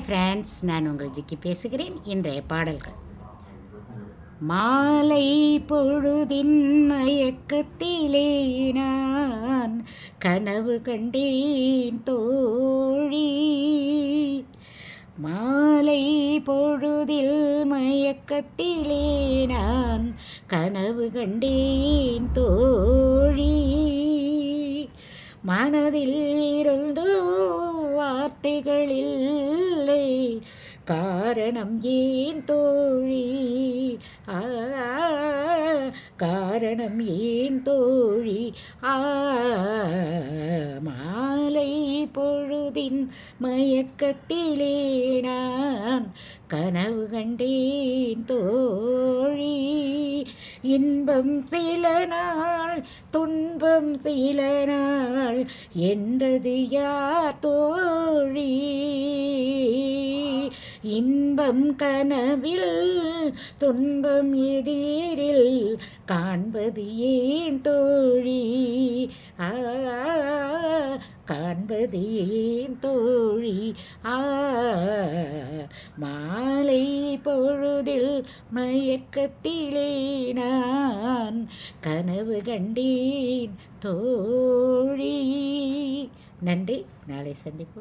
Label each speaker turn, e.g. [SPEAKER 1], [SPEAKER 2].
[SPEAKER 1] Friends, நான் உங்கள் ஜிக்கி பேசுகிறேன். இன்றைய பாடல்கள். மாலை பொழுதின் மயக்கத்திலே நான் கனவு கண்டேன் தோழி. மாலை பொழுதில் மயக்கத்திலே நான் கனவு கண்டேன் தோழி. மனதில் இருந்தோ வார்த்தைகளில்லை, காரணம் ஏன் தோழி? காரணம் ஏன் தோழி? மாலை பொழுதின் மயக்கத்திலே நான் கனவு கண்டேன் தோழி. இன்பம் சில நாள், துன்பம் சில நாள் என்றது யார் தோழி? இன்பம் கனவில், துன்பம் எதிரில் காண்பது ஏன் தோழி? காண்பது ஏன் தோழி? மாலை பொழுதில் மயக்கத்திலே நான் கனவு கண்டேன் தோழி. நன்றி. நாளை சந்திப்போம்.